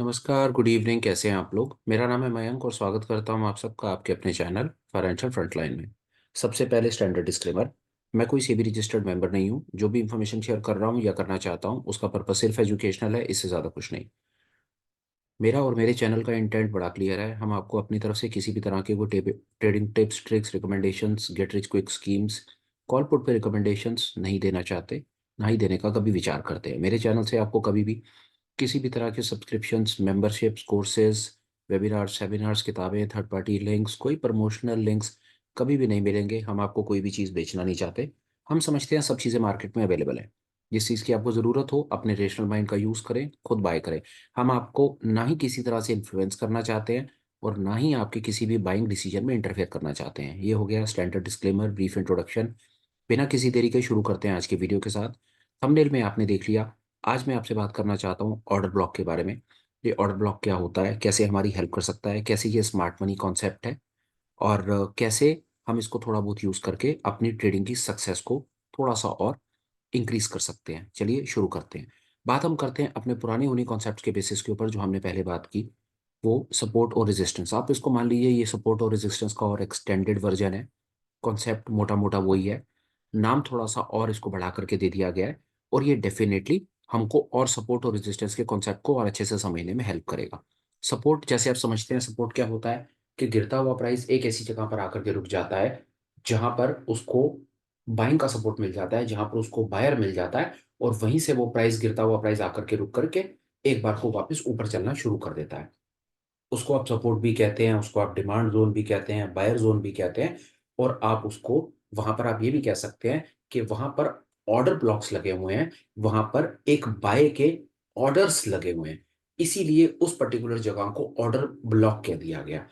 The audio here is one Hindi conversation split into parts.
नमस्कार, गुड इवनिंग। कैसे हैं आप लोग? मेरा नाम है मयंक और स्वागत करता हूं आप सबका आपके अपने चैनल फाइनेंशियल फ्रंटलाइन में। सबसे पहले स्टैंडर्ड डिस्क्लेमर। मैं कोई सेबी रजिस्टर्ड मेंबर नहीं हूं। जो भी इंफॉर्मेशन शेयर कर रहा हूं या करना चाहता हूं उसका पर्पस सिर्फ एजुकेशनल है, इससे ज़्यादा कुछ नहीं। मेरा और मेरे चैनल का इंटेंट बड़ा क्लियर है। हम आपको अपनी तरफ से किसी भी तरह के वो trading tips, tricks, recommendations, get rich quick schemes, call put पे रिकमेंडेशंस नहीं देना चाहते, ना ही देने का कभी विचार करते हैं। मेरे चैनल से आपको कभी भी किसी भी तरह के subscriptions, memberships, courses, webinars, seminars, किताबें, थर्ड पार्टी लिंक्स, कोई प्रमोशनल लिंक्स कभी भी नहीं मिलेंगे। हम आपको कोई भी चीज़ बेचना नहीं चाहते। हम समझते हैं सब चीज़ें मार्केट में अवेलेबल है। जिस चीज़ की आपको ज़रूरत हो अपने रेशनल माइंड का यूज़ करें, खुद बाय करें। हम आपको ना ही किसी तरह से इन्फ्लुएंस करना चाहते हैं और ना ही आपके किसी भी बाइंग डिसीजन में इंटरफेयर करना चाहते हैं। ये हो गया स्टैंडर्ड डिस्क्लेमर, ब्रीफ इंट्रोडक्शन। बिना किसी देरी के शुरू करते हैं आज की वीडियो के साथ। थंबनेल में आपने देख लिया। आज मैं आपसे बात करना चाहता हूँ ऑर्डर ब्लॉक के बारे में। ये ऑर्डर ब्लॉक क्या होता है, कैसे हमारी हेल्प कर सकता है, कैसे ये स्मार्ट मनी कॉन्सेप्ट है और कैसे हम इसको थोड़ा बहुत यूज़ करके अपनी ट्रेडिंग की सक्सेस को थोड़ा सा और इंक्रीज कर सकते हैं। चलिए शुरू करते हैं। बात हम करते हैं अपने पुराने उन्हीं कॉन्सेप्ट्स के बेसिस के ऊपर जो हमने पहले बात की। वो सपोर्ट और रेजिस्टेंस। आप इसको मान लीजिए ये सपोर्ट और रेजिस्टेंस का और एक्सटेंडेड वर्जन है। कॉन्सेप्ट मोटा मोटा वही है। नाम थोड़ा सा और इसको बढ़ा करके दे दिया गया है और ये डेफिनेटली हमको और सपोर्ट और रेजिस्टेंस के कॉन्सेप्ट को और अच्छे से समझने में हेल्प करेगा। सपोर्ट जैसे आप समझते हैं, सपोर्ट क्या होता है कि गिरता हुआ प्राइस एक ऐसी जगह पर आकर के रुक जाता है जहां पर उसको बाइंग का सपोर्ट मिल जाता है, जहां पर उसको बायर मिल जाता है और वहीं से वो प्राइस, गिरता हुआ प्राइस आकर के रुक करके एक बार को वापस ऊपर चलना शुरू कर देता है। उसको आप सपोर्ट भी कहते हैं, उसको आप डिमांड जोन भी कहते हैं, बायर जोन भी कहते हैं। और आप उसको वहां पर आप ये भी कह सकते हैं कि वहां पर ऑर्डर ब्लॉक्स लगे हुए हैं, वहां पर एक बाय के ऑर्डर्स लगे हुए हैं। इसीलिए उस पर्टिकुलर जगह को ऑर्डर ब्लॉक कह दिया गया।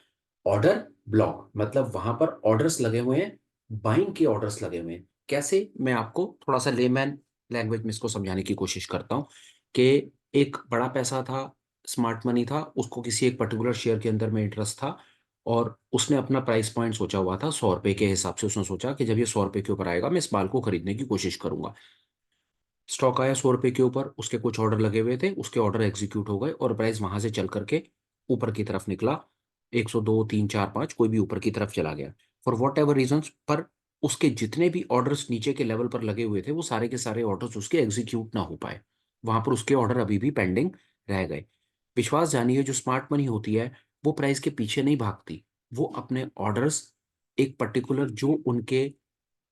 ऑर्डर ब्लॉक मतलब वहां पर ऑर्डर्स लगे हुए हैं, बाइंग के ऑर्डर्स लगे हुए हैं। कैसे, मैं आपको थोड़ा सा लेमैन लैंग्वेज में इसको समझाने की कोशिश करता हूँ कि एक बड़ा पैसा था, स्मार्ट मनी था, उसको किसी एक पर्टिकुलर शेयर के अंदर में इंटरेस्ट था और उसने अपना प्राइस पॉइंट सोचा हुआ था 100 रुपए के हिसाब से। उसने सोचा कि जब ये 100 रुपए के ऊपर आएगा मैं इस माल को खरीदने की कोशिश करूंगा। स्टॉक आया 100 रुपए के ऊपर, उसके कुछ ऑर्डर लगे हुए थे, उसके ऑर्डर एग्जीक्यूट हो गए और प्राइस वहां से चल करके ऊपर की तरफ निकला। 102, 3, 4, 5 कोई भी ऊपर की तरफ चला गया फॉर वॉट एवर रीजन। पर उसके जितने भी ऑर्डर्स नीचे के लेवल पर लगे हुए थे वो सारे के सारे ऑर्डर्स उसके एग्जीक्यूट ना हो पाए। वहां पर उसके ऑर्डर अभी भी पेंडिंग रह गए। विश्वास जानिए, जो स्मार्ट मनी होती है वो प्राइस के पीछे नहीं भागती। वो अपने ऑर्डर्स एक पर्टिकुलर जो उनके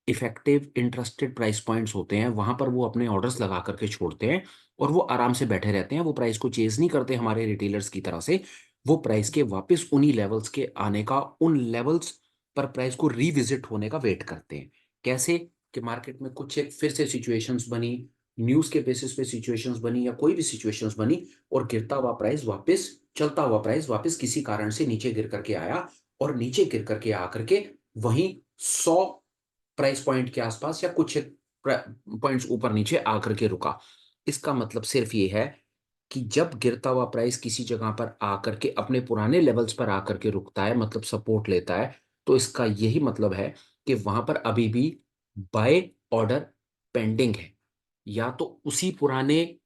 इफेक्टिव इंटरेस्टेड प्राइस पॉइंट्स होते हैं वहां पर वो अपने ऑर्डर्स लगा करके छोड़ते हैं और वो आराम से बैठे रहते हैं। वो प्राइस को चेज नहीं करते हमारे रिटेलर्स की तरह से। वो प्राइस के वापस उन्हीं लेवल्स के आने का, उन लेवल्स पर प्राइस को रिविजिट होने का वेट करते हैं। कैसे कि मार्केट में कुछ एक फिर से सिचुएशंस बनी, न्यूज के बेसिस पे सिचुएशंस बनी या कोई भी सिचुएशंस बनी और गिरता हुआ प्राइस वापस, चलता हुआ प्राइस वापस किसी कारण से नीचे गिर करके आया और नीचे गिर करके आकर के वहीं 100 प्राइस पॉइंट के आसपास या कुछ पॉइंट्स ऊपर नीचे आकर के रुका। इसका मतलब सिर्फ ये है कि जब गिरता हुआ प्राइस किसी जगह पर आकर के अपने पुराने लेवल्स पर आकर के रुकता है, मतलब सपोर्ट लेता है, तो इसका यही मतलब है कि वहां पर अभी भी बाय ऑर्डर पेंडिंग है। या तो उसी पुराने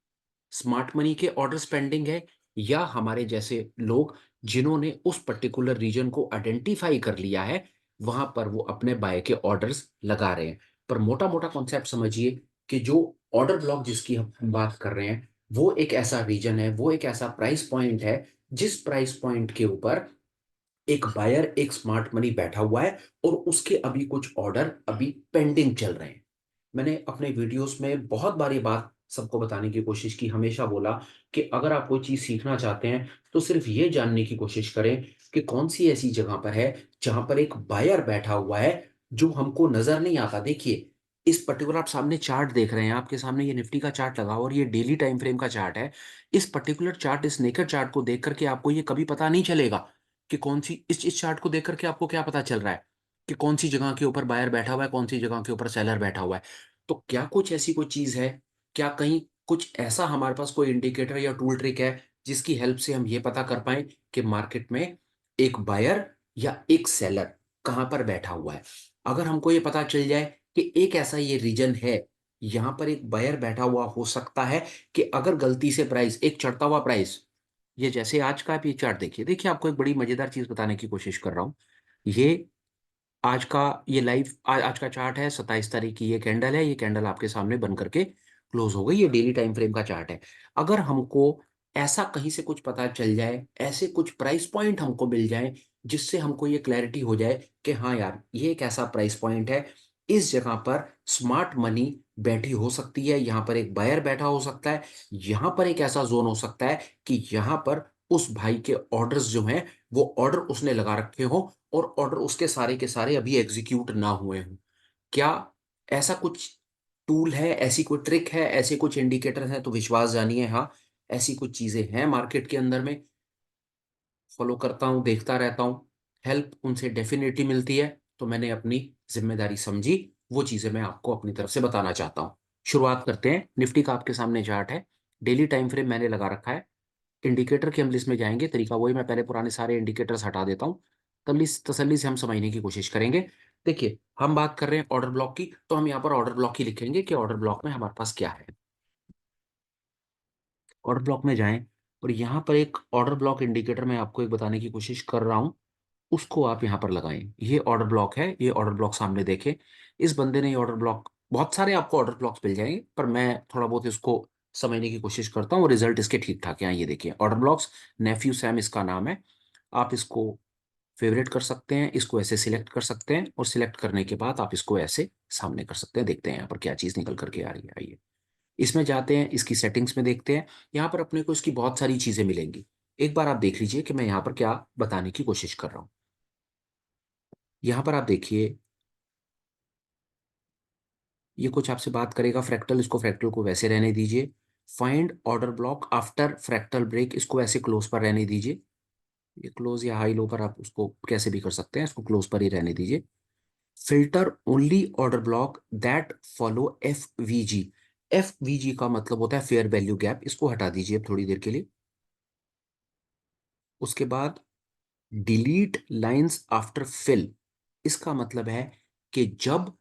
स्मार्ट मनी के ऑर्डर्स पेंडिंग है या हमारे जैसे लोग जिन्होंने उस पर्टिकुलर रीजन को आइडेंटिफाई कर लिया है वहां पर वो अपने बाय के ऑर्डर्स लगा रहे हैं। पर मोटा मोटा कॉन्सेप्ट समझिए कि जो ऑर्डर ब्लॉक जिसकी हम बात कर रहे हैं वो एक ऐसा रीजन है, वो एक ऐसा प्राइस पॉइंट है जिस प्राइस पॉइंट के ऊपर एक बायर, एक स्मार्ट मनी बैठा हुआ है और उसके अभी कुछ ऑर्डर अभी पेंडिंग चल रहे हैं। मैंने अपने वीडियोस में बहुत बार ये बात सबको बताने की कोशिश की, हमेशा बोला कि अगर आप कोई चीज सीखना चाहते हैं तो सिर्फ ये जानने की कोशिश करें कि कौन सी ऐसी जगह पर है जहां पर एक बायर बैठा हुआ है जो हमको नजर नहीं आता। देखिए, इस पर्टिकुलर आप सामने चार्ट देख रहे हैं, आपके सामने ये निफ्टी का चार्ट लगा और ये डेली टाइम फ्रेम का चार्ट है। इस पर्टिकुलर चार्ट, इस नेकर चार्ट को देख करके आपको ये कभी पता नहीं चलेगा कि कौन सी, इस चार्ट को देख करके आपको क्या पता चल रहा है कि कौन सी जगह के ऊपर बायर बैठा हुआ है, कौन सी जगह के ऊपर सेलर बैठा हुआ है। तो क्या कुछ ऐसी कोई चीज है, क्या कहीं कुछ ऐसा हमारे पास कोई इंडिकेटर या टूल ट्रिक है जिसकी हेल्प से हम ये पता कर पाए कि मार्केट में एक बायर या एक सेलर कहां पर बैठा हुआ है। अगर हमको ये पता चल जाए कि एक ऐसा ये रीजन है, यहां पर एक बायर बैठा हुआ हो सकता है कि अगर गलती से प्राइस, एक चढ़ता हुआ प्राइस ये जैसे आज का आप ये चार्ट देखिए, देखिए आपको एक बड़ी मजेदार चीज बताने की कोशिश कर रहा हूँ। ये आज का ये लाइव आज का चार्ट है, 27 तारीख की ये कैंडल है। ये कैंडल आपके सामने बन करके क्लोज हो गई। ये डेली टाइम फ्रेम का चार्ट है। अगर हमको ऐसा कहीं से कुछ पता चल जाए, ऐसे कुछ प्राइस पॉइंट हमको मिल जाए जिससे हमको ये क्लैरिटी हो जाए कि हाँ यार ये एक ऐसा प्राइस पॉइंट है, इस जगह पर स्मार्ट मनी बैठी हो सकती है, यहाँ पर एक बायर बैठा हो सकता है, यहाँ पर एक ऐसा जोन हो सकता है कि यहाँ पर उस भाई के ऑर्डर्स जो हैं वो ऑर्डर उसने लगा रखे हो और ऑर्डर उसके सारे के सारे अभी एग्जीक्यूट ना हुए हों। क्या ऐसा कुछ टूल है, ऐसी कोई ट्रिक है, ऐसे कुछ इंडिकेटर हैं? तो विश्वास जानिए, हाँ ऐसी कुछ चीजें हैं मार्केट के अंदर में। फॉलो करता हूँ, देखता रहता हूँ, हेल्प उनसे डेफिनेटली मिलती है। तो मैंने अपनी जिम्मेदारी समझी, वो चीजें मैं आपको अपनी तरफ से बताना चाहता हूँ। शुरुआत करते हैं। निफ्टी का आपके सामने चार्ट है, डेली टाइम फ्रेम मैंने लगा रखा है। इंडिकेटर की हम लिस्ट में जाएंगे, तरीका वही, मैं पहले पुराने सारे इंडिकेटर्स हटा देता हूँ, तसल्ली तसल्ली से हम समझने की कोशिश करेंगे। देखिए हम बात कर रहे हैं ऑर्डर ब्लॉक की, तो हम यहाँ पर ऑर्डर ब्लॉक ही लिखेंगे कि ऑर्डर ब्लॉक में हमारे पास क्या है। ऑर्डर ब्लॉक में जाएं और यहाँ पर एक ऑर्डर ब्लॉक इंडिकेटर मैं आपको एक बताने की कोशिश कर रहा हूँ, उसको आप यहाँ पर लगाएं। ये ऑर्डर ब्लॉक है, ये ऑर्डर ब्लॉक सामने देखें। इस बंदे ने ये ऑर्डर ब्लॉक, बहुत सारे आपको ऑर्डर ब्लॉक्स मिल जाएंगे पर मैं थोड़ा बहुत इसको समझने की कोशिश करता हूँ और रिजल्ट इसके ठीक ठाक हैं। ये देखिए ऑर्डर ब्लॉक्स, नेफ्यू सैम इसका नाम है। आप इसको फेवरेट कर सकते हैं, इसको ऐसे सिलेक्ट कर सकते हैं और सिलेक्ट करने के बाद आप इसको ऐसे सामने कर सकते हैं। देखते हैं यहाँ पर क्या चीज़ निकल करके आ रही है। आइए इसमें जाते हैं, इसकी सेटिंग्स में देखते हैं। यहाँ पर अपने को इसकी बहुत सारी चीज़ें मिलेंगी। एक बार आप देख लीजिए कि मैं यहाँ पर क्या बताने की कोशिश कर रहा हूँ। यहाँ पर आप देखिए, ये कुछ आपसे बात करेगा फ्रैक्टल, इसको फ्रैक्टल को वैसे रहने दीजिए। Find order block after fractal break, इसको ऐसे क्लोज पर रहने दीजिए। ये क्लोज या हाई लो पर आप उसको कैसे भी कर सकते हैं, इसको क्लोज पर ही रहने दीजिए। Filter only order block that follow F we ji. F we जी का मतलब होता है फेयर वैल्यू गैप, इसको हटा दीजिए अब थोड़ी देर के लिए। उसके बाद डिलीट लाइंस आफ्टर फिल, इसका मतलब है कि जब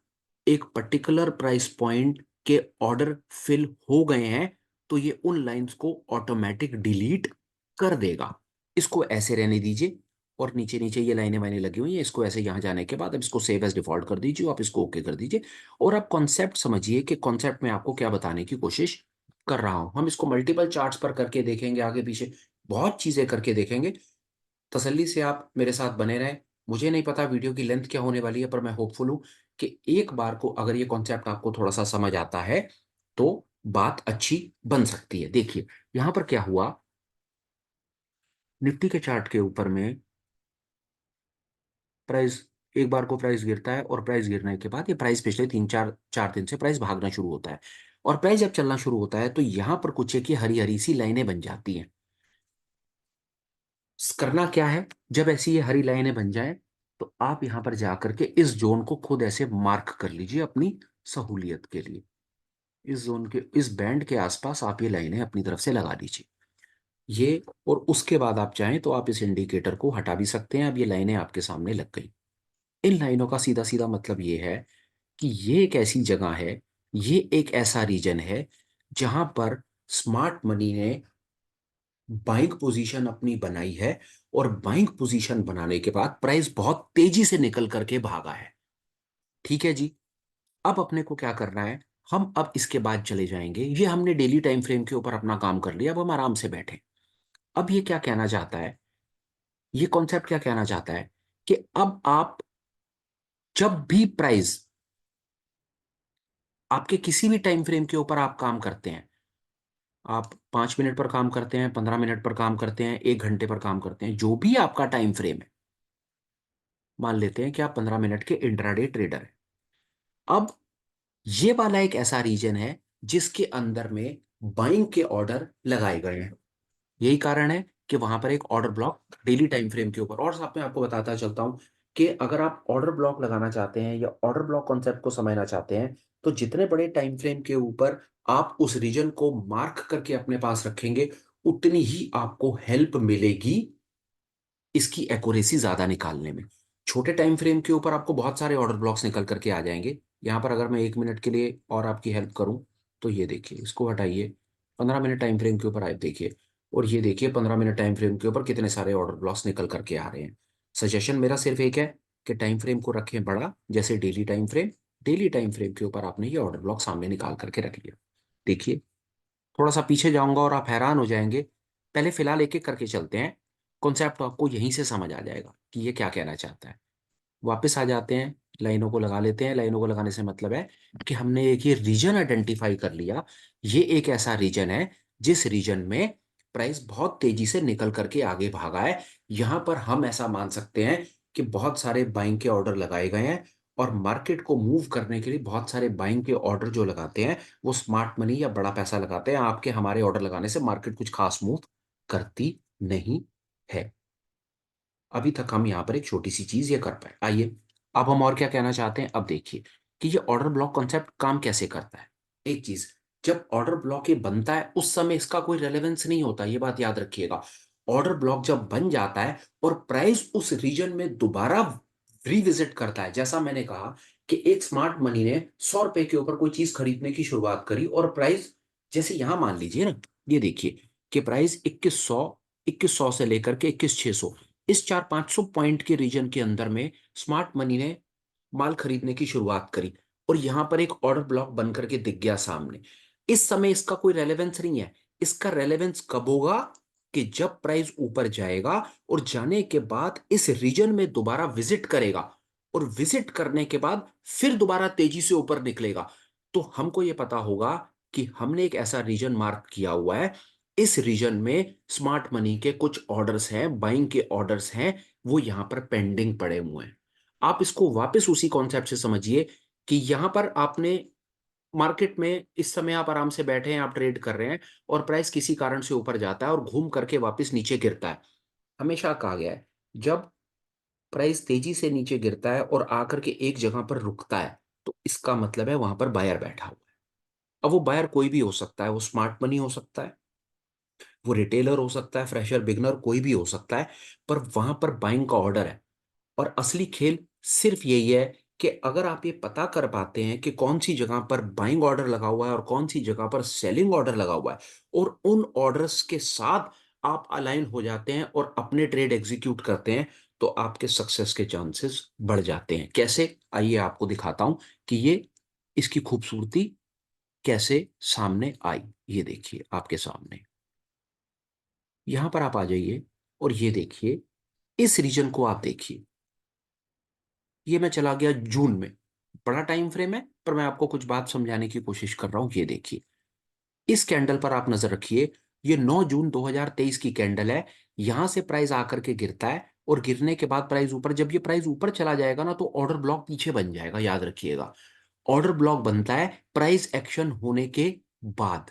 एक पर्टिकुलर प्राइस पॉइंट के ऑर्डर फिल हो गए हैं तो ये उन लाइंस को ऑटोमेटिक डिलीट कर देगा। इसको ऐसे रहने दीजिए और नीचे नीचे ये लाइनें वाइनें लगी हुई हैं, इसको ऐसे यहां जाने के बाद अब इसको सेव एज डिफॉल्ट कर दीजिए, आप इसको ओके कर दीजिए। और आप कॉन्सेप्ट समझिए कि कॉन्सेप्ट में आपको क्या बताने की कोशिश कर रहा हूं। हम इसको मल्टीपल चार्ट्स पर करके देखेंगे, आगे पीछे बहुत चीजें करके देखेंगे। तसल्ली से आप मेरे साथ बने रहें। मुझे नहीं पता वीडियो की लेंथ क्या होने वाली है, पर मैं होपफुल हूं कि एक बार को अगर ये कॉन्सेप्ट आपको थोड़ा सा समझ आता है तो बात अच्छी बन सकती है। देखिए यहां पर क्या हुआ, निफ्टी के चार्ट के ऊपर में प्राइस, एक बार को प्राइस गिरता है और प्राइस गिरने के बाद ये प्राइस पिछले तीन चार चार दिन से प्राइस भागना शुरू होता है। और प्राइस जब चलना शुरू होता है तो यहां पर कुछ एक ये हरी हरी सी लाइनें बन जाती हैं। करना क्या है, जब ऐसी ये हरी लाइनें बन जाएं तो आप यहां पर जाकर के इस जोन को खुद ऐसे मार्क कर लीजिए अपनी सहूलियत के लिए। इस जोन के, इस बैंड के आसपास आप ये लाइनें अपनी तरफ से लगा दीजिए। ये, और उसके बाद आप चाहें तो आप इस इंडिकेटर को हटा भी सकते हैं। अब ये लाइनें आपके सामने लग गई। इन लाइनों का सीधा सीधा मतलब ये है कि ये एक ऐसी जगह है, ये एक ऐसा रीजन है जहां पर स्मार्ट मनी ने बाइंग पोजीशन अपनी बनाई है और बाइंग पोजीशन बनाने के बाद प्राइस बहुत तेजी से निकल करके भागा है। ठीक है जी। अब अपने को क्या करना है, हम अब इसके बाद चले जाएंगे, ये हमने डेली टाइम फ्रेम के ऊपर अपना काम कर लिया, अब हम आराम से बैठे। अब ये क्या कहना चाहता है, ये कॉन्सेप्ट क्या कहना चाहता है कि अब आप जब भी प्राइस आपके किसी भी टाइम फ्रेम के ऊपर आप काम करते हैं, आप 5 मिनट पर काम करते हैं, 15 मिनट पर काम करते हैं, 1 घंटे पर काम करते हैं, जो भी आपका टाइम फ्रेम है, मान लेते हैं कि आप 15 मिनट के इंट्राडे ट्रेडर हैं। अब ये वाला एक ऐसा रीजन है जिसके अंदर में बाइंग के ऑर्डर लगाए गए हैं। यही कारण है कि वहां पर एक order block daily time frame के ऊपर, और साथ में आपको बताता चलता हूं कि अगर आप ऑर्डर ब्लॉक लगाना चाहते हैं या ऑर्डर ब्लॉक कॉन्सेप्ट को समझना चाहते हैं तो जितने बड़े टाइम फ्रेम के ऊपर आप उस रीजन को मार्क करके अपने पास रखेंगे उतनी ही आपको हेल्प मिलेगी इसकी एक्यूरेसी ज्यादा निकालने में। छोटे टाइम फ्रेम के ऊपर आपको बहुत सारे ऑर्डर ब्लॉक्स निकल करके आ जाएंगे। यहां पर अगर मैं 1 मिनट के लिए और आपकी हेल्प करूं तो ये देखिए, इसको हटाइए, 15 मिनट टाइम फ्रेम के ऊपर आप देखिए, और ये देखिए 15 मिनट टाइम फ्रेम के ऊपर कितने सारे ऑर्डर ब्लॉक्स निकल करके आ रहे हैं। सजेशन मेरा सिर्फ एक है कि टाइम फ्रेम को रखें बड़ा, जैसे daily time frame. Daily time frame के ऊपर आपने ये ऑर्डर ब्लॉक सामने निकाल करके रख लिया। देखिए, थोड़ा सा पीछे जाऊंगा और आप हैरान हो जाएंगे। पहले फिलहाल एक एक करके चलते हैं। कॉन्सेप्ट आपको यहीं से समझ आ जाएगा कि ये क्या कहना चाहता है। वापस आ जाते हैं, लाइनों को लगा लेते हैं। लाइनों को लगाने से मतलब है कि हमने एक ये रीजन आइडेंटिफाई कर लिया। ये एक ऐसा रीजन है जिस रीजन में प्राइस बहुत तेजी से निकल करके आगे भागा है। यहां पर हम ऐसा मान सकते हैं कि बहुत सारे बाइंग के ऑर्डर लगाए गए हैं, और मार्केट को मूव करने के लिए बहुत सारे बाइंग के ऑर्डर जो लगाते हैं वो स्मार्ट मनी या बड़ा पैसा लगाते हैं। आपके हमारे ऑर्डर लगाने से मार्केट कुछ खास मूव करती नहीं है। अभी तक हम यहाँ पर एक छोटी सी चीज ये कर पाए। आइए, अब हम और क्या कहना चाहते हैं। अब देखिए कि ये ऑर्डर ब्लॉक कॉन्सेप्ट काम कैसे करता है। एक चीज, जब ऑर्डर ब्लॉक ये बनता है उस समय इसका कोई रेलेवेंस नहीं होता, ये बात याद रखिएगा। ऑर्डर ब्लॉक जब बन जाता है और प्राइस उस रीजन में दोबारा रिविजिट करता है, जैसा मैंने कहा कि एक स्मार्ट मनी ने 100 रुपए के ऊपर कोई चीज खरीदने की शुरुआत करी, और प्राइस जैसे यहां मान लीजिए ना, ये देखिए कि प्राइस 2100 से लेकर के 21,600, इस 400-500 पॉइंट के रीजन के अंदर में स्मार्ट मनी ने माल खरीदने की शुरुआत करी, और यहां पर एक ऑर्डर ब्लॉक बन करके दिख गया सामने। इस समय इसका कोई रेलेवेंस नहीं है। इसका रेलेवेंस कब होगा? कि जब प्राइस ऊपर जाएगा और जाने के बाद इस रीजन में दोबारा विजिट करेगा, और विजिट करने के बाद फिर दोबारा तेजी से ऊपर निकलेगा। तो हमको यह पता होगा कि हमने एक ऐसा रीजन मार्क किया हुआ है, इस रीजन में स्मार्ट मनी के कुछ ऑर्डर्स हैं, बाइंग के ऑर्डर्स हैं, वो यहां पर पेंडिंग पड़े हुए हैं। आप इसको वापस उसी कॉन्सेप्ट से समझिए कि यहां पर आपने मार्केट में इस समय आप आराम से बैठे हैं, आप ट्रेड कर रहे हैं, और प्राइस किसी कारण से ऊपर जाता है और घूम करके वापस नीचे गिरता है। हमेशा कहा गया है, जब प्राइस तेजी से नीचे गिरता है और आकर के एक जगह पर रुकता है, तो इसका मतलब है वहां पर बायर बैठा हुआ है। अब वो बायर कोई भी हो सकता है, वो स्मार्ट मनी हो सकता है, वो रिटेलर हो सकता है, फ्रेशर बिगनर कोई भी हो सकता है, पर वहां पर बाइंग का ऑर्डर है। और असली खेल सिर्फ यही है कि अगर आप ये पता कर पाते हैं कि कौन सी जगह पर बाइंग ऑर्डर लगा हुआ है और कौन सी जगह पर सेलिंग ऑर्डर लगा हुआ है, और उन ऑर्डर्स के साथ आप अलाइन हो जाते हैं और अपने ट्रेड एग्जीक्यूट करते हैं, तो आपके सक्सेस के चांसेस बढ़ जाते हैं। कैसे? आइए आपको दिखाता हूं कि ये इसकी खूबसूरती कैसे सामने आई। ये देखिए आपके सामने, यहां पर आप आ जाइए और ये देखिए, इस रीजन को आप देखिए। ये मैं चला गया जून में। बड़ा टाइम फ्रेम है, पर मैं आपको कुछ बात समझाने की कोशिश कर रहा हूं। ये देखिए, इस कैंडल पर आप नजर रखिए। ये 9 जून 2023 की कैंडल है। यहां से प्राइस आकर के गिरता है, और गिरने के बाद प्राइस ऊपर, जब ये प्राइस ऊपर चला जाएगा ना, तो ऑर्डर ब्लॉक पीछे बन जाएगा, याद रखिएगा। ऑर्डर ब्लॉक बनता है प्राइस एक्शन होने के बाद।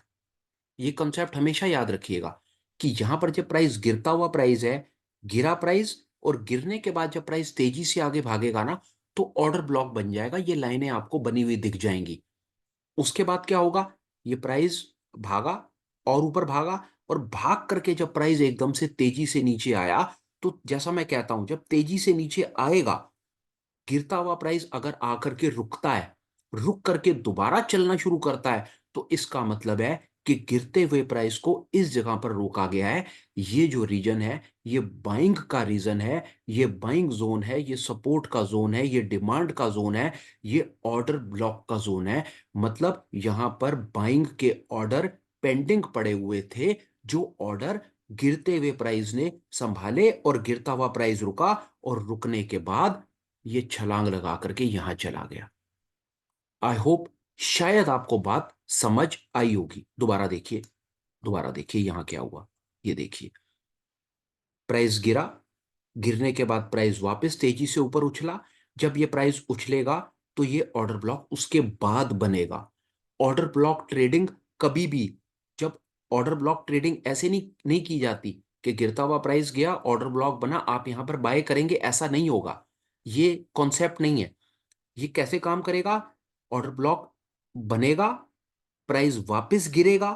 ये कंसेप्ट हमेशा याद रखिएगा कि यहां पर जब प्राइस गिरता हुआ प्राइस है, गिरा प्राइस, और गिरने के बाद जब प्राइस तेजी से आगे भागेगा ना, तो ऑर्डर ब्लॉक बन जाएगा। ये लाइनें आपको बनी हुई दिख जाएंगी। उसके बाद क्या होगा? ये प्राइस भागा और ऊपर भागा, और भाग करके जब प्राइस एकदम से तेजी से नीचे आया, तो जैसा मैं कहता हूं, जब तेजी से नीचे आएगा, गिरता हुआ प्राइस अगर आकर के रुकता है, रुक करके दोबारा चलना शुरू करता है, तो इसका मतलब है कि गिरते हुए प्राइस को इस जगह पर रोका गया है। ये जो रीजन है, ये बाइंग का रीजन है, ये बाइंग जोन है, ये सपोर्ट का जोन है, ये डिमांड का जोन है, ये ऑर्डर ब्लॉक का जोन है। मतलब यहां पर बाइंग के ऑर्डर पेंडिंग पड़े हुए थे, जो ऑर्डर गिरते हुए प्राइस ने संभाले, और गिरता हुआ प्राइस रुका, और रुकने के बाद ये छलांग लगा करके यहां चला गया। आई होप शायद आपको बात समझ आई होगी। दोबारा देखिए, दोबारा देखिए यहां क्या हुआ। ये देखिए, प्राइस गिरा, गिरने के बाद प्राइस वापस तेजी से ऊपर उछला। जब ये प्राइस उछलेगा, तो ये ऑर्डर ब्लॉक उसके बाद बनेगा। ऑर्डर ब्लॉक ट्रेडिंग कभी भी, जब ऑर्डर ब्लॉक ट्रेडिंग ऐसे नहीं की जाती कि गिरता हुआ प्राइस गया, ऑर्डर ब्लॉक बना, आप यहां पर बाय करेंगे, ऐसा नहीं होगा। ये कॉन्सेप्ट नहीं है। ये कैसे काम करेगा? ऑर्डर ब्लॉक बनेगा, प्राइस वापस गिरेगा,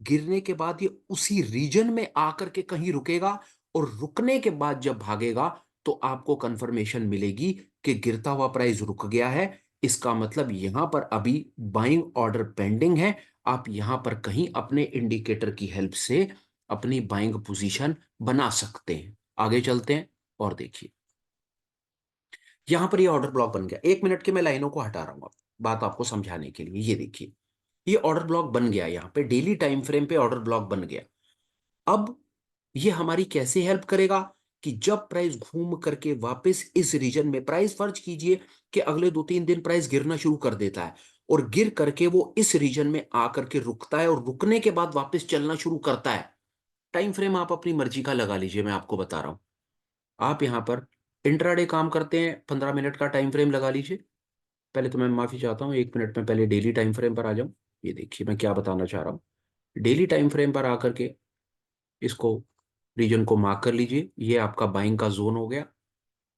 गिरने के बाद ये उसी रीजन में आकर के कहीं रुकेगा, और रुकने के बाद जब भागेगा, तो आपको कंफर्मेशन मिलेगी कि गिरता हुआ प्राइस रुक गया है। इसका मतलब यहां पर अभी बाइंग ऑर्डर पेंडिंग है। आप यहां पर कहीं अपने इंडिकेटर की हेल्प से अपनी बाइंग पोजीशन बना सकते हैं। आगे चलते हैं और देखिए, यहां पर ये ऑर्डर ब्लॉक बन गया। 1 मिनट के मैं लाइनों को हटा रहा हूं बात आपको समझाने के लिए। ये देखिए, ये ऑर्डर ब्लॉक बन गया, यहाँ पे डेली टाइम फ्रेम पे ऑर्डर ब्लॉक बन गया। अब ये हमारी कैसे हेल्प करेगा कि जब प्राइस घूम करके वापस इस रीजन में, प्राइस फर्ज कीजिए कि अगले 2-3 दिन प्राइस गिरना शुरू कर देता है और गिर करके वो इस रीजन में आकर के रुकता है और रुकने के बाद वापस चलना शुरू करता है। टाइम फ्रेम आप अपनी मर्जी का लगा लीजिए, मैं आपको बता रहा हूं। आप यहां पर इंट्राडे काम करते हैं, 15 मिनट का टाइम फ्रेम लगा लीजिए। पहले तो मैं माफी चाहता हूँ, 1 मिनट में पहले डेली टाइम फ्रेम पर आ जाऊं। ये देखिए मैं क्या बताना चाह रहा हूँ। डेली टाइम फ्रेम पर आकर के इसको, रीजन को मार्क कर लीजिए। ये आपका बाइंग का जोन हो गया।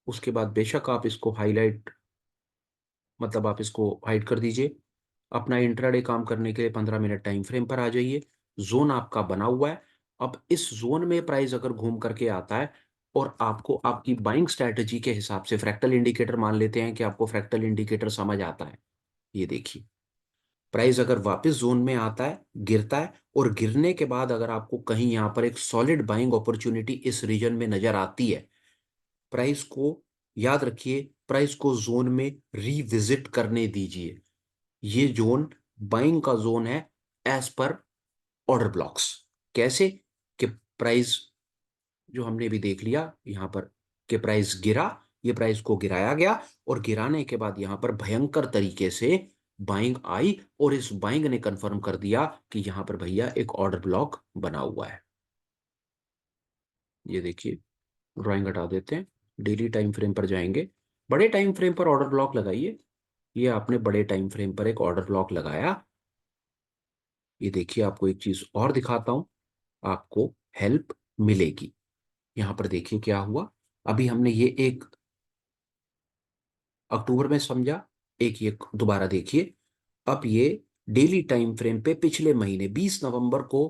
उसके बाद बेशक आप इसको हाईलाइट, मतलब आप इसको हाइड कर दीजिए। अपना इंट्राडे काम करने के लिए 15 मिनट टाइम फ्रेम पर आ जाइए। जोन आपका बना हुआ है। अब इस जोन में प्राइस अगर घूम करके आता है और आपको आपकी बाइंग स्ट्रैटेजी के हिसाब से फ्रैक्टल इंडिकेटर, मान लेते हैं कि आपको फ्रैक्टल इंडिकेटर समझ आता है। ये देखिए, प्राइस अगर वापस जोन में आता है, गिरता है, और गिरने के बाद अगर आपको कहीं यहां पर एक सॉलिड बाइंग अपॉर्चुनिटी इस रीजन में नजर आती है, प्राइस को याद रखिए, प्राइस को जोन में रिविजिट करने दीजिए। ये जोन बाइंग का जोन है एज पर ऑर्डर ब्लॉक्स। कैसे कि प्राइस, जो हमने भी देख लिया यहां पर, कि प्राइस गिरा, ये प्राइस को गिराया गया और गिराने के बाद यहां पर भयंकर तरीके से बाइंग आई और इस बाइंग ने कंफर्म कर दिया कि यहां पर भैया एक ऑर्डर ब्लॉक बना हुआ है। ये देखिए, ड्राइंग हटा देते हैं, डेली टाइम फ्रेम पर जाएंगे। बड़े टाइम फ्रेम पर ऑर्डर ब्लॉक लगाइए। ये आपने बड़े टाइम फ्रेम पर एक ऑर्डर ब्लॉक लगाया। ये देखिए, आपको एक चीज और दिखाता हूं, आपको हेल्प मिलेगी। यहां पर देखिए क्या हुआ। अभी हमने ये एक अक्टूबर में समझा, एक ये दोबारा देखिए। अब ये डेली टाइम फ्रेम पे पिछले महीने 20 नवंबर को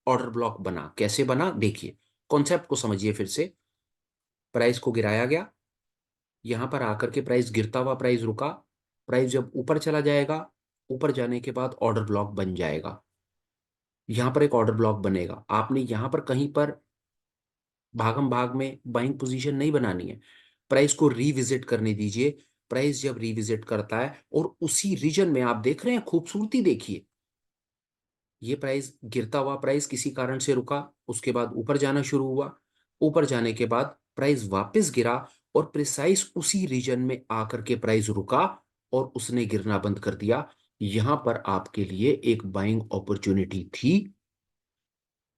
ऑर्डर ब्लॉक बना। कैसे बना देखिए, कॉन्सेप्ट को समझिए फिर से। प्राइस को गिराया गया, यहां पर आकर के प्राइस गिरता हुआ प्राइस रुका। प्राइस जब ऊपर चला जाएगा, ऊपर जाने के बाद ऑर्डर ब्लॉक बन जाएगा। यहां पर एक ऑर्डर ब्लॉक बनेगा। आपने यहां पर कहीं पर भागम भाग में बाइंग पोजीशन नहीं बनानी है। प्राइस को रिविजिट करने दीजिए। प्राइस जब रिविजिट करता है और उसी रीजन में, आप देख रहे हैं खूबसूरती देखिए, ये प्राइस गिरता हुआ प्राइस किसी कारण से रुका, उसके बाद ऊपर जाना शुरू हुआ। ऊपर जाने के बाद प्राइस वापस गिरा और प्रिसाइस उसी रीजन में आकर के प्राइस रुका और उसने गिरना बंद कर दिया। यहां पर आपके लिए एक बाइंग अपॉर्चुनिटी थी।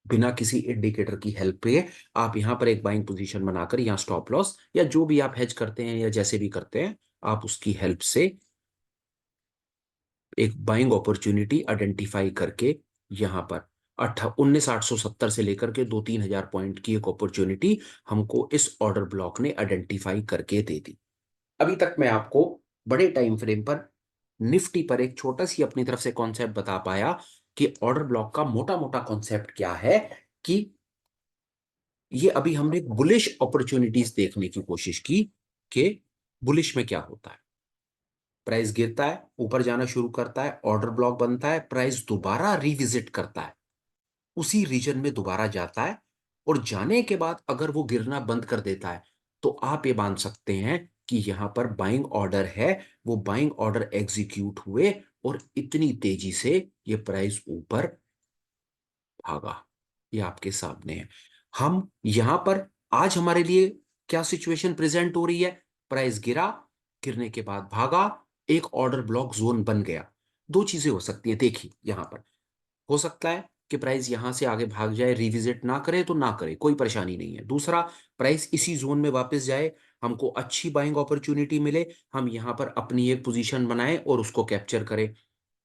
बिना किसी इंडिकेटर की हेल्प पे आप यहां पर एक बाइंग पोजीशन बनाकर, यहां स्टॉप लॉस या जो भी आप हेज करते हैं या जैसे भी करते हैं, आप उसकी हेल्प से एक बाइंग अपॉर्चुनिटी आइडेंटिफाई करके यहां पर 19,870 से लेकर के 2-3 हजार पॉइंट की एक अपॉर्चुनिटी हमको इस ऑर्डर ब्लॉक ने आइडेंटिफाई करके दे दी। अभी तक मैं आपको बड़े टाइम फ्रेम पर निफ्टी पर एक छोटा सी अपनी तरफ से कॉन्सेप्ट बता पाया कि ऑर्डर ब्लॉक का मोटा मोटा कॉन्सेप्ट क्या है। कि ये अभी हमने बुलिश अपॉर्चुनिटीज देखने की कोशिश की कि बुलिश में क्या होता है। प्राइस गिरता है, ऊपर जाना शुरू करता है, ऑर्डर ब्लॉक बनता है, प्राइस दोबारा रिविजिट करता है, उसी रीजन में दोबारा जाता है, और जाने के बाद अगर वो गिरना बंद कर देता है, तो आप ये मान सकते हैं कि यहां पर बाइंग ऑर्डर है। वो बाइंग ऑर्डर एग्जीक्यूट हुए और इतनी तेजी से ये प्राइस ऊपर भागा। ये आपके सामने है। हम यहां पर आज हमारे लिए क्या सिचुएशन प्रेजेंट हो रही है। प्राइस गिरा, गिरने के बाद भागा, एक ऑर्डर ब्लॉक जोन बन गया। दो चीजें हो सकती हैं, देखिए यहां पर हो सकता है कि प्राइस यहां से आगे भाग जाए, रिविजिट ना करे तो ना करे, कोई परेशानी नहीं है। दूसरा, प्राइस इसी जोन में वापस जाए, हमको अच्छी बाइंग अपॉर्चुनिटी मिले, हम यहां पर अपनी एक पोजीशन बनाएं और उसको कैप्चर करें।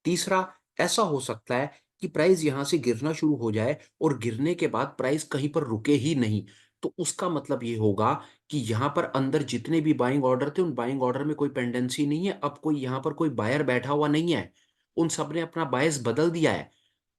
तीसरा, ऐसा हो सकता है कि प्राइस यहां से गिरना शुरू हो जाए और गिरने के बाद प्राइस कहीं पर रुके ही नहीं। तो उसका मतलब ये होगा कि यहां पर अंदर जितने भी बाइंग ऑर्डर थे, उन बाइंग ऑर्डर में कोई पेंडेंसी नहीं है। अब कोई यहां पर कोई बायर बैठा हुआ नहीं है, उन सब ने अपना बायस बदल दिया है।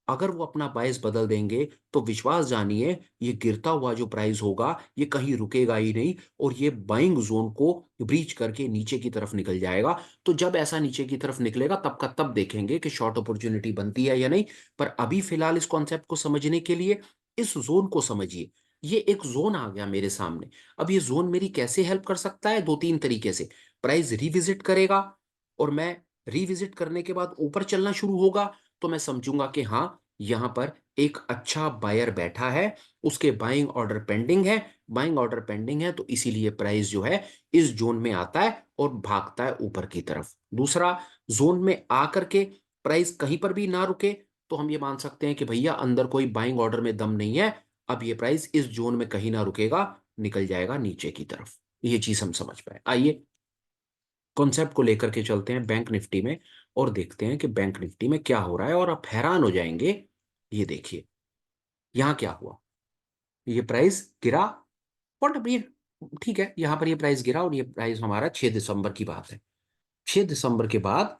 अगर वो अपना बायस बदल देंगे तो विश्वास जानिए, ये गिरता हुआ जो प्राइस होगा ये कहीं रुकेगा ही नहीं और ये बाइंग जोन को ब्रीच करके नीचे की तरफ निकल जाएगा। तो जब ऐसा नीचे की तरफ निकलेगा, तब का तब देखेंगे कि शॉर्ट अपॉर्चुनिटी बनती है या नहीं। पर अभी फिलहाल इस कॉन्सेप्ट को समझने के लिए इस जोन को समझिए। ये एक जोन आ गया मेरे सामने। अब ये जोन मेरी कैसे हेल्प कर सकता है? दो तीन तरीके से। प्राइस रिविजिट करेगा और मैं रिविजिट करने के बाद ऊपर चलना शुरू होगा, तो मैं समझूंगा कि हाँ, यहां पर एक अच्छा बायर बैठा है, उसके बाइंग ऑर्डर पेंडिंग है। बाइंग ऑर्डर पेंडिंग है तो इसीलिए प्राइस जो है इस जोन में आता है और भागता है ऊपर की तरफ। दूसरा, जोन में आकर के प्राइस कहीं पर भी ना रुके, तो हम ये मान सकते हैं कि भैया अंदर कोई बाइंग ऑर्डर में दम नहीं है। अब ये प्राइस इस जोन में कहीं ना रुकेगा, निकल जाएगा नीचे की तरफ। ये चीज हम समझ पाए। आइए कॉन्सेप्ट को लेकर के चलते हैं बैंक निफ्टी में और देखते हैं कि बैंक निफ्टी में क्या हो रहा है, और आप हैरान हो जाएंगे। ये देखिए यहां क्या हुआ। ये प्राइस गिरा, बट अभी ठीक है, यहां पर ये प्राइस गिरा और ये प्राइस हमारा 6 दिसंबर की बात है। 6 दिसंबर के बाद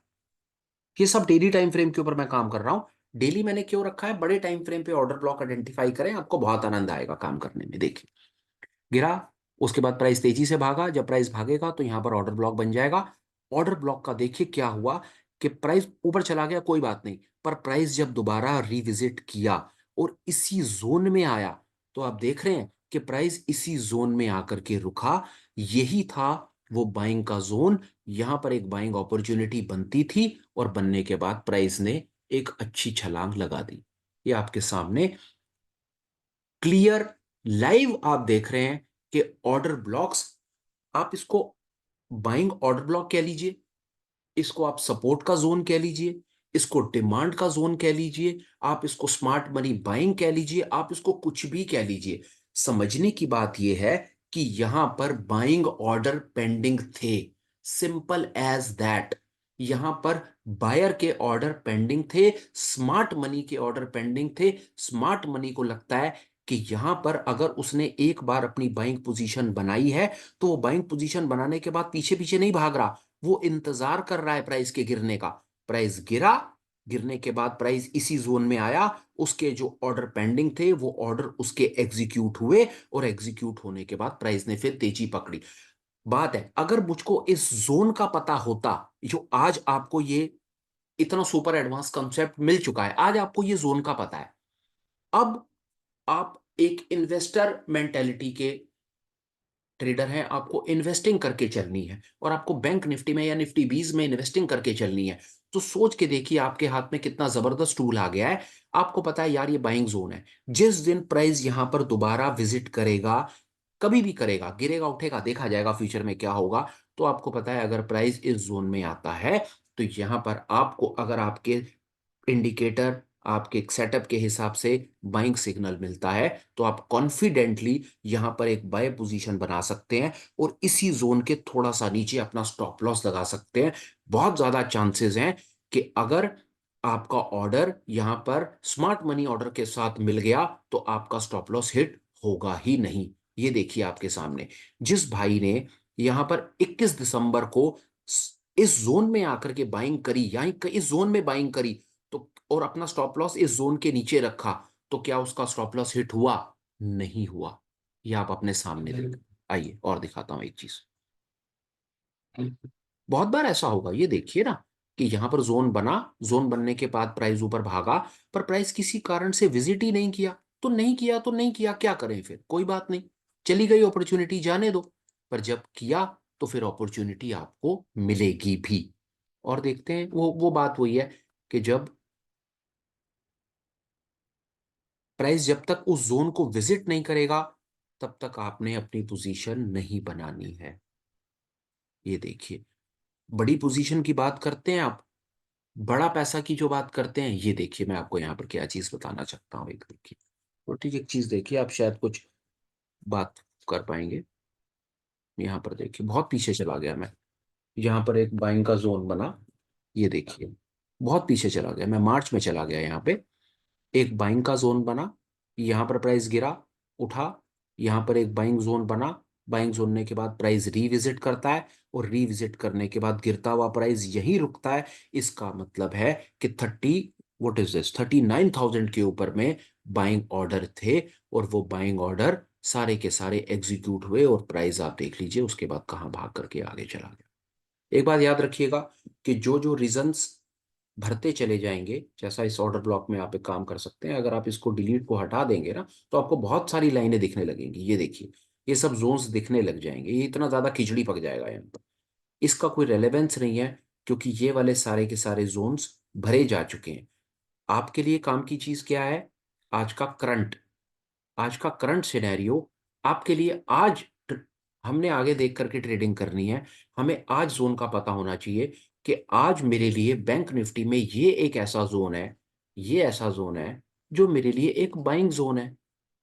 ये सब डेली टाइम फ्रेम के ऊपर मैं काम कर रहा हूं। डेली मैंने क्यों रखा है? बड़े टाइम फ्रेम पे ऑर्डर ब्लॉक आइडेंटिफाई करें, आपको बहुत आनंद आएगा काम करने में। देखिए गिरा, उसके बाद प्राइस तेजी से भागा। जब प्राइस भागेगा तो यहां पर ऑर्डर ब्लॉक बन जाएगा। ऑर्डर ब्लॉक का देखिए क्या हुआ कि प्राइस ऊपर चला गया, कोई बात नहीं, पर प्राइस जब दोबारा रिविजिट किया और इसी जोन में आया, तो आप देख रहे हैं कि प्राइस इसी जोन में आकर के रुका। यही था वो बाइंग का जोन। यहां पर एक बाइंग अपॉर्चुनिटी बनती थी और बनने के बाद प्राइस ने एक अच्छी छलांग लगा दी। ये आपके सामने क्लियर लाइव आप देख रहे हैं कि ऑर्डर ब्लॉक्स, आप इसको बाइंग ऑर्डर ब्लॉक कह लीजिए, इसको आप सपोर्ट का जोन कह लीजिए, इसको डिमांड का जोन कह लीजिए, आप इसको स्मार्ट मनी बाइंग कह लीजिए, आप इसको कुछ भी कह लीजिए। समझने की बात यह है कि यहां पर बाइंग ऑर्डर पेंडिंग थे। Simple as that. यहां पर बायर के ऑर्डर पेंडिंग थे, स्मार्ट मनी के ऑर्डर पेंडिंग थे। स्मार्ट मनी को लगता है कि यहां पर अगर उसने एक बार अपनी बाइंग पोजीशन बनाई है, तो वो बाइंग पोजीशन बनाने के बाद पीछे पीछे नहीं भाग रहा, वो इंतजार कर रहा है प्राइस के गिरने का। प्राइस गिरा, गिरने के बाद प्राइस इसी जोन में आया, उसके जो ऑर्डर पेंडिंग थे वो ऑर्डर उसके एग्जीक्यूट हुए, और एग्जीक्यूट होने के बाद प्राइस ने फिर तेजी पकड़ी। बात है, अगर मुझको इस जोन का पता होता, जो आज आपको ये इतना सुपर एडवांस कंसेप्ट मिल चुका है, आज आपको ये जोन का पता है। अब आप एक इन्वेस्टर मेंटेलिटी के ट्रेडर हैं, आपको इन्वेस्टिंग करके चलनी है और आपको बैंक निफ्टी में या निफ्टी 20 में इन्वेस्टिंग करके चलनी है। तो सोच के देखिए आपके हाथ में कितना जबरदस्त टूल आ गया है। आपको पता है यार ये बाइंग जोन है। जिस दिन प्राइस यहां पर दोबारा विजिट करेगा, कभी भी करेगा, गिरेगा उठेगा देखा जाएगा फ्यूचर में क्या होगा, तो आपको पता है अगर प्राइस इस जोन में आता है, तो यहां पर आपको, अगर आपके इंडिकेटर आपके सेटअप के हिसाब से बाइंग सिग्नल मिलता है, तो आप कॉन्फिडेंटली यहां पर एक बाय पोजीशन बना सकते हैं और इसी जोन के थोड़ा सा नीचे अपना स्टॉप लॉस लगा सकते हैं। बहुत ज्यादा चांसेस हैं कि अगर आपका ऑर्डर यहां पर स्मार्ट मनी ऑर्डर के साथ मिल गया, तो आपका स्टॉप लॉस हिट होगा ही नहीं। ये देखिए आपके सामने, जिस भाई ने यहां पर 21 दिसंबर को इस जोन में आकर के बाइंग करी, यानी इस जोन में बाइंग करी, तो और अपना स्टॉप लॉस इस जोन के नीचे रखा, तो क्या उसका स्टॉप लॉस हिट हुआ? नहीं हुआ। ये आप अपने सामने देख। आइए और दिखाता हूं एक चीज। बहुत बार ऐसा होगा, ये देखिए ना, कि यहां पर जोन बना, जोन बनने के बाद प्राइस ऊपर भागा, पर प्राइस किसी कारण से विजिट ही नहीं किया। तो नहीं किया तो नहीं किया, क्या करें फिर? कोई बात नहीं, चली गई अपॉर्चुनिटी, जाने दो। पर जब किया तो फिर अपॉर्चुनिटी आपको मिलेगी भी। और देखते हैं, वो बात वही है कि जब प्राइस जब तक उस जोन को विजिट नहीं करेगा, तब तक आपने अपनी पोजीशन नहीं बनानी है। ये देखिए, बड़ी पोजीशन की बात करते हैं आप, बड़ा पैसा की जो बात करते हैं, ये देखिए मैं आपको यहाँ पर क्या चीज बताना चाहता हूँ। एक देखिए, तो ठीक एक चीज देखिए, आप शायद कुछ बात कर पाएंगे। यहाँ पर देखिए बहुत पीछे चला गया मैं। यहाँ पर एक बाइंग का जोन बना, ये देखिए बहुत पीछे चला गया मैं, मार्च में चला गया। यहाँ पे एक बाइंग का जोन बना, यहां पर प्राइस गिरा, उठा, यहां पर एक बाइंग जोन बना। बाइंग जोन के बाद प्राइस रीविजिट करता है और रीविजिट करने के बाद गिरता हुआ प्राइस यहीं रुकता है। इसका मतलब है कि 39,000 के ऊपर में बाइंग ऑर्डर थे, और वो बाइंग ऑर्डर सारे के सारे एग्जीक्यूट हुए और प्राइस आप देख लीजिए उसके बाद कहां भाग करके आगे चला गया। एक बात याद रखिएगा कि जो जो रीजंस भरते चले जाएंगे। जैसा इस ऑर्डर ब्लॉक में आप एक काम कर सकते हैं, अगर आप इसको डिलीट को हटा देंगे ना, तो आपको बहुत सारी लाइनें दिखने लगेंगी। ये देखिए, ये सब जोन्स दिखने लग जाएंगे। ये इतना ज्यादा खिचड़ी पक जाएगा यहाँ पर, इसका कोई रेलेवेंस नहीं है, क्योंकि ये वाले सारे के सारे जोन्स भरे जा चुके हैं। आपके लिए काम की चीज क्या है? आज का करंट, आज का करंट सिनेरियो आपके लिए आज हमने आगे देख करके ट्रेडिंग करनी है। हमें आज जोन का पता होना चाहिए कि आज मेरे लिए बैंक निफ्टी में ये एक ऐसा जोन है, ये ऐसा जोन है जो मेरे लिए एक बाइंग जोन है।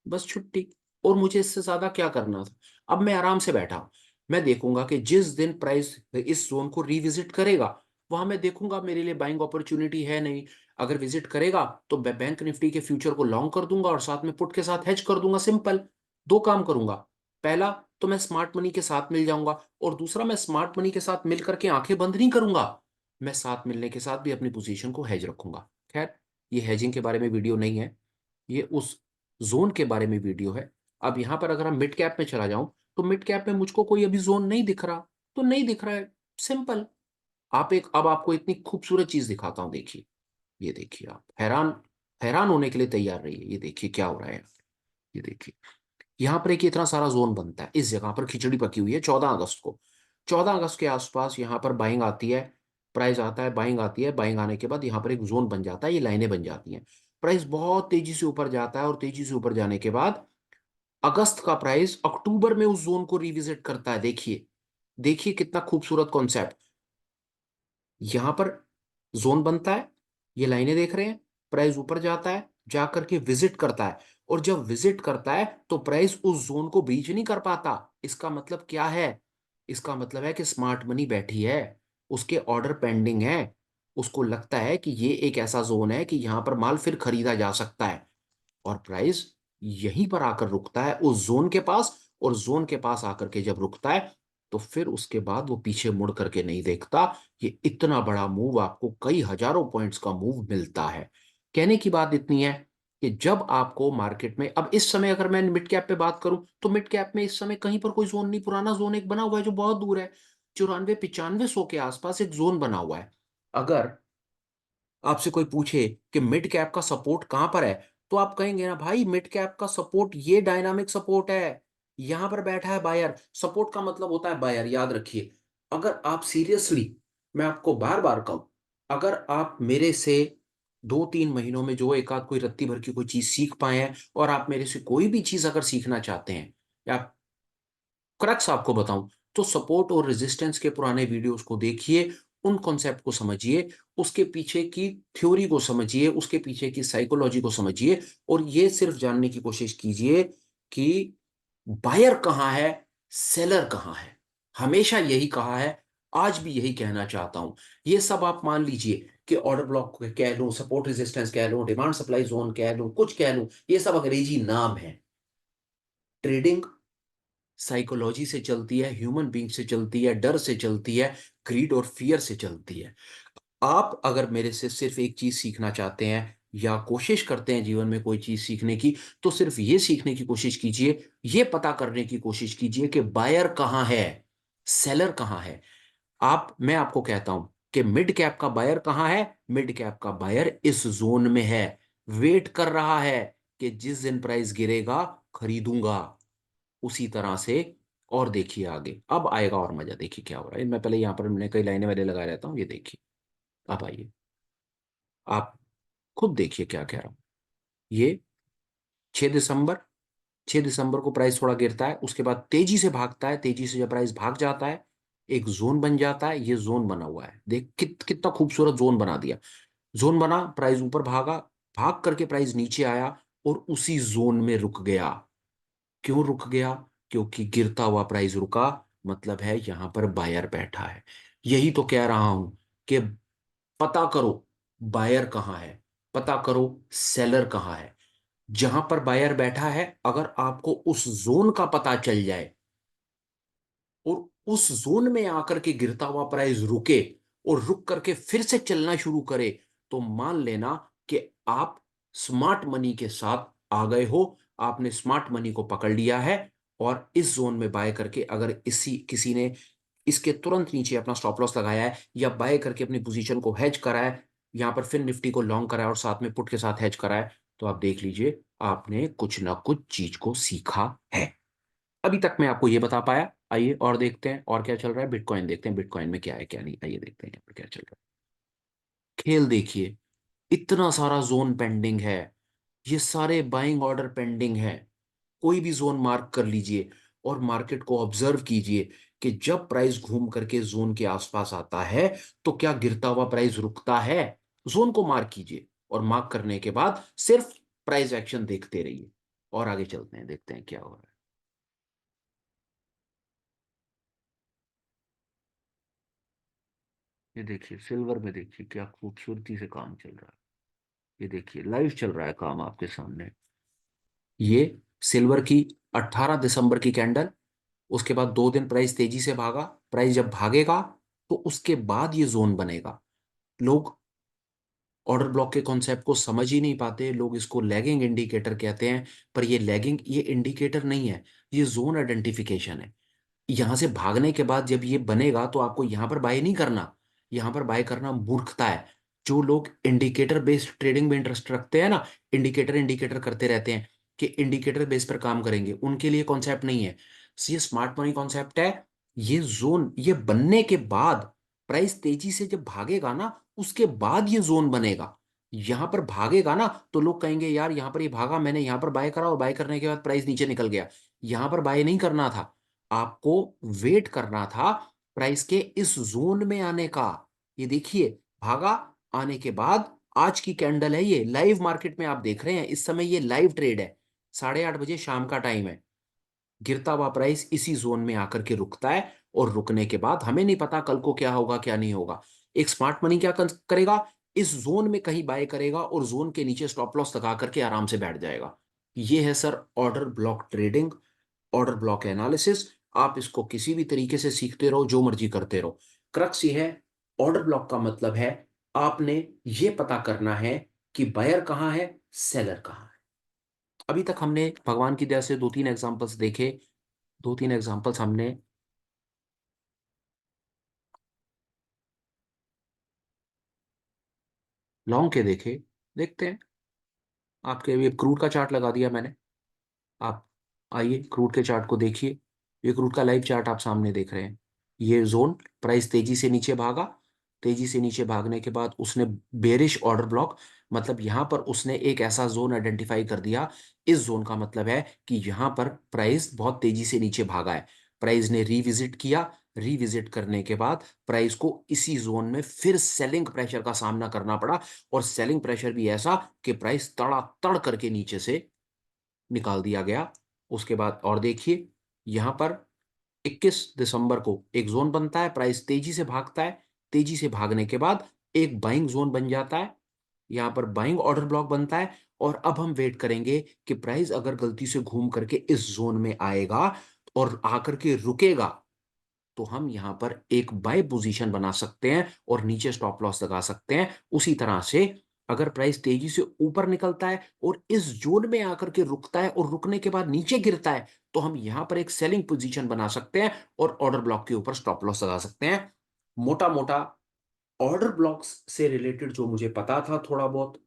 बस छुट्टी। और मुझे इससे ज्यादा क्या करना था? अब मैं आराम से बैठा हूं, मैं देखूंगा कि जिस दिन प्राइस इस जोन को रिविजिट करेगा, वहां मैं देखूंगा मेरे लिए बाइंग अपॉर्चुनिटी है नहीं। अगर विजिट करेगा तो मैं बैंक निफ्टी के फ्यूचर को लॉन्ग कर दूंगा और साथ में पुट के साथ हेज कर दूंगा। सिंपल। दो काम करूंगा। पहला, तो मैं स्मार्ट मनी के साथ मिल जाऊंगा, और दूसरा, मैं स्मार्ट मनी के साथ मिल करके आंखें बंद नहीं करूंगा, मैं साथ मिलने के साथ भी अपनी पोजीशन को हेज रखूंगा। खैर, ये हेजिंग के बारे में वीडियो नहीं है, ये उस जोन के बारे में वीडियो है। अब यहां पर अगर हम मिड कैप में चला जाऊं, तो मिड कैप में मुझको कोई अभी जोन नहीं दिख रहा, तो नहीं दिख रहा है। सिंपल। आप एक अब आपको इतनी खूबसूरत चीज दिखाता हूं, देखिए। ये देखिए, आप हैरान हैरान होने के लिए तैयार रहिए। ये देखिए क्या हो रहा है। ये देखिए, यहां पर एक इतना सारा जोन बनता है, इस जगह पर खिचड़ी पकी हुई है। 14 अगस्त को, 14 अगस्त के आसपास यहाँ पर बाइंग आती है, प्राइस आता है, बाइंग आती है। बाइंग आने के बाद यहाँ पर एक जोन बन जाता है, ये लाइनें बन जाती हैं। प्राइस बहुत तेजी से ऊपर जाता है, और तेजी से ऊपर जाने के बाद अगस्त का प्राइस अक्टूबर में उस जोन को रिविजिट करता है। देखिए, देखिए कितना खूबसूरत कॉन्सेप्ट। यहां पर जोन बनता है, ये लाइनें देख रहे हैं, प्राइस ऊपर जाता है, जाकर के विजिट करता है, और जब विजिट करता है तो प्राइस उस जोन को ब्रीच नहीं कर पाता। इसका मतलब क्या है? इसका मतलब है कि स्मार्ट मनी बैठी है, उसके ऑर्डर पेंडिंग है, उसको लगता है कि ये एक ऐसा जोन है कि यहां पर माल फिर खरीदा जा सकता है, और प्राइस यहीं पर आकर रुकता है उस जोन के पास। और जोन के पास आकर के जब रुकता है, तो फिर उसके बाद वो पीछे मुड़ करके नहीं देखता। ये इतना बड़ा मूव, आपको कई हजारों पॉइंट्स का मूव मिलता है। कहने की बात इतनी है कि जब आपको मार्केट में, अब इस समय अगर मैं मिड कैप पे बात करूं, तो मिड कैप में इस समय कहीं पर कोई जोन नहीं। पुराना जोन एक बना हुआ है जो बहुत दूर है, 94-95 के आसपास एक जोन बना हुआ है। अगर आपसे कोई पूछे कि मिड कैप का सपोर्ट कहां पर है, तो आप कहेंगे ना भाई, मिड कैप का सपोर्ट ये डायनामिक सपोर्ट है, यहां पर बैठा है बायर। सपोर्ट का मतलब होता है बायर, याद रखिए। अगर आप सीरियसली, मैं आपको बार बार कहूं, अगर आप मेरे से 2-3 महीनों में जो एक आध कोई रत्ती भर की कोई चीज सीख पाए हैं, और आप मेरे से कोई भी चीज अगर सीखना चाहते हैं, या क्रक्स आपको बताऊं, तो सपोर्ट और रेजिस्टेंस के पुराने वीडियोस को देखिए, उन कॉन्सेप्ट को समझिए, उसके पीछे की थ्योरी को समझिए, उसके पीछे की साइकोलॉजी को समझिए, और ये सिर्फ जानने की कोशिश कीजिए कि बायर कहाँ है, सेलर कहाँ है। हमेशा यही कहा है, आज भी यही कहना चाहता हूं। ये सब आप मान लीजिए कि ऑर्डर ब्लॉक कह लूं, सपोर्ट रेजिस्टेंस कह लूं, डिमांड सप्लाई जोन कह लूं, कुछ कह लूं, ये सब अंग्रेजी नाम है। ट्रेडिंग साइकोलॉजी से चलती है, ह्यूमन बींग से चलती है, डर से चलती है, ग्रीड और फियर से चलती है। आप अगर मेरे से सिर्फ एक चीज सीखना चाहते हैं, या कोशिश करते हैं जीवन में कोई चीज सीखने की, तो सिर्फ ये सीखने की कोशिश कीजिए, ये पता करने की कोशिश कीजिए कि बायर कहाँ है, सेलर कहाँ है। मैं आपको कहता हूं कि मिड कैप का बायर कहाँ है। मिड कैप का बायर इस जोन में है, वेट कर रहा है कि जिस दिन प्राइस गिरेगा, खरीदूंगा। उसी तरह से। और देखिए आगे अब आएगा और मजा, देखिए क्या हो रहा है। मैं पहले यहां पर मैंने कई लाइनें वाले लगा रहता हूँ, ये देखिए। आप आइए, आप खुद देखिए क्या कह रहा हूं। ये 6 दिसंबर, 6 दिसंबर को प्राइस थोड़ा गिरता है, उसके बाद तेजी से भागता है। तेजी से जब प्राइस भाग जाता है, एक जोन बन जाता है। ये जोन बना हुआ है, देख कितना खूबसूरत जोन बना दिया। जोन बना, प्राइस ऊपर भागा, भाग करके प्राइस नीचे आया, और उसी जोन में रुक गया। क्यों रुक गया? क्योंकि गिरता हुआ प्राइस रुका, मतलब है यहां पर बायर बैठा है। यही तो कह रहा हूं कि पता करो बायर कहाँ है, पता करो सेलर कहाँ है। जहां पर बायर बैठा है, अगर आपको उस जोन का पता चल जाए, और उस जोन में आकर के गिरता हुआ प्राइस रुके, और रुक करके फिर से चलना शुरू करे, तो मान लेना कि आप स्मार्ट मनी के साथ आ गए हो। आपने स्मार्ट मनी को पकड़ लिया है, और इस जोन में बाय करके, अगर इसी किसी ने इसके तुरंत नीचे अपना स्टॉप लॉस लगाया है, या बाय करके अपनी पोजीशन को हेज करा है, यहाँ पर फिर निफ्टी को लॉन्ग करा है और साथ में पुट के साथ हेज करा है, तो आप देख लीजिए आपने कुछ ना कुछ चीज को सीखा है। अभी तक मैं आपको ये बता पाया। आइए और देखते हैं और क्या चल रहा है। बिटकॉइन देखते हैं, बिटकॉइन में क्या है क्या नहीं। आइए देखते हैं यहाँ पर क्या चल रहा है। खेल देखिए, इतना सारा जोन पेंडिंग है, ये सारे बाइंग ऑर्डर पेंडिंग है। कोई भी जोन मार्क कर लीजिए और मार्केट को ऑब्जर्व कीजिए कि जब प्राइस घूम करके जोन के आसपास आता है तो क्या गिरता हुआ प्राइस रुकता है। जोन को मार्क कीजिए और मार्क करने के बाद सिर्फ प्राइस एक्शन देखते रहिए और आगे चलते हैं, देखते हैं क्या हो रहा है। ये देखिए सिल्वर में, देखिए क्या खूबसूरती से काम चल रहा है। ये देखिए लाइव चल रहा है काम आपके सामने। ये सिल्वर की 18 दिसंबर की कैंडल, उसके बाद 2 दिन प्राइस तेजी से भागा। प्राइस जब भागेगा तो उसके बाद ये जोन बनेगा। लोग ऑर्डर ब्लॉक के कॉन्सेप्ट को समझ ही नहीं पाते, लोग इसको लैगिंग इंडिकेटर कहते हैं। पर ये लैगिंग, ये इंडिकेटर नहीं है, ये जोन आइडेंटिफिकेशन है। यहां से भागने के बाद जब ये बनेगा तो आपको यहां पर बाय नहीं करना। यहां पर बाय करना मूर्खता है। जो लोग इंडिकेटर बेस्ड ट्रेडिंग में इंटरेस्ट रखते हैं ना, इंडिकेटर इंडिकेटर करते रहते हैं कि इंडिकेटर बेस पर काम करेंगे, उनके लिए कॉन्सेप्ट नहीं है। ये स्मार्ट मनी कॉन्सेप्ट है। ये जोन, ये बनने के बाद प्राइस तेजी से जब भागेगा ना, उसके बाद ये जोन बनेगा। यहां पर भागेगा ना तो लोग कहेंगे यार यहां पर ये भागा, मैंने यहां पर बाय करा और बाय करने के बाद प्राइस नीचे निकल गया। यहां पर बाय नहीं करना था, आपको वेट करना था प्राइस के इस जोन में आने का। ये देखिए भागा, आने के बाद आज की कैंडल है, ये लाइव मार्केट में आप देख रहे हैं, इस समय ये लाइव ट्रेड है। 8:30 बजे शाम का टाइम है। गिरता हुआ प्राइस इसी जोन में आकर के रुकता है और रुकने के बाद हमें नहीं पता कल को क्या होगा क्या नहीं होगा। एक स्मार्ट मनी क्या करेगा, इस जोन में कहीं बाय करेगा और जोन के नीचे स्टॉप लॉस लगा करके आराम से बैठ जाएगा। ये है sir order block trading, order block analysis. आप इसको किसी भी तरीके से सीखते रहो, जो मर्जी करते रहो। क्रक्स ये है, ऑर्डर ब्लॉक का मतलब है आपने ये पता करना है कि बायर कहां है, सेलर कहां है। अभी तक हमने भगवान की दया से 2-3 एग्जांपल्स देखे। 2-3 एग्जांपल्स हमने लॉन्ग के देखे। देखते हैं, आपके अभी क्रूड का चार्ट लगा दिया मैंने। आप आइए क्रूड के चार्ट को देखिए। ये क्रूड का लाइव चार्ट आप सामने देख रहे हैं। ये जोन, प्राइस तेजी से नीचे भागा। तेजी से नीचे भागने के बाद उसने बेरिश ऑर्डर ब्लॉक, मतलब यहां पर उसने एक ऐसा जोन आइडेंटिफाई कर दिया। इस जोन का मतलब है कि यहां पर प्राइस बहुत तेजी से नीचे भागा है। प्राइस ने रिविजिट किया। रिविजिट करने के बाद प्राइस को इसी जोन में फिर सेलिंग प्रेशर का सामना करना पड़ा, और सेलिंग प्रेशर भी ऐसा कि प्राइस तड़ातड़ करके नीचे से निकाल दिया गया। उसके बाद और देखिए, यहां पर 21 दिसंबर को एक जोन बनता है, प्राइस तेजी से भागता है। तेजी से भागने के बाद एक बाइंग जोन बन जाता है, यहां पर बाइंग ऑर्डर ब्लॉक बनता है। और अब हम वेट करेंगे कि प्राइस अगर गलती से घूम करके इस जोन में आएगा और आकर के रुकेगा, तो हम यहां पर एक बाय पोजीशन बना सकते हैं और नीचे स्टॉप लॉस लगा सकते हैं। उसी तरह से अगर प्राइस तेजी से ऊपर निकलता है और इस जोन में आकर के रुकता है और रुकने के बाद नीचे गिरता है, तो हम यहां पर एक सेलिंग पोजीशन बना सकते हैं और ऑर्डर ब्लॉक के ऊपर स्टॉप लॉस लगा सकते हैं। मोटा मोटा ऑर्डर ब्लॉक्स से रिलेटेड जो मुझे पता था थोड़ा बहुत,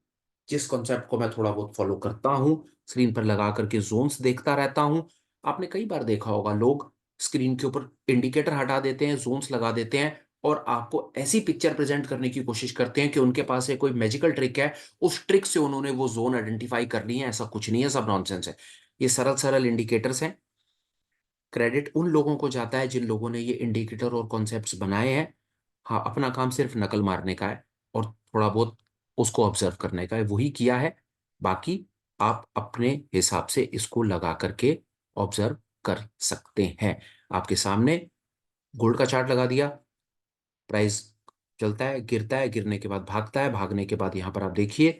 जिस कॉन्सेप्ट को मैं थोड़ा बहुत फॉलो करता हूं, स्क्रीन पर लगा करके जोन्स देखता रहता हूं। आपने कई बार देखा होगा लोग स्क्रीन के ऊपर इंडिकेटर हटा देते हैं, जोन्स लगा देते हैं और आपको ऐसी पिक्चर प्रेजेंट करने की कोशिश करते हैं कि उनके पास है कोई मैजिकल ट्रिक है, उस ट्रिक से उन्होंने वो जोन आइडेंटिफाई कर ली है। ऐसा कुछ नहीं है, सब नॉनसेंस है। ये सरल सरल इंडिकेटर्स हैं। क्रेडिट उन लोगों को जाता है जिन लोगों ने ये इंडिकेटर और कॉन्सेप्ट्स बनाए हैं। हाँ, अपना काम सिर्फ नकल मारने का है और थोड़ा बहुत उसको ऑब्जर्व करने का है, वही किया है। बाकी आप अपने हिसाब से इसको लगा करके ऑब्जर्व कर सकते हैं। आपके सामने गोल्ड का चार्ट लगा दिया। प्राइस चलता है, गिरता है, गिरने के बाद भागता है, भागने के बाद यहां पर आप देखिए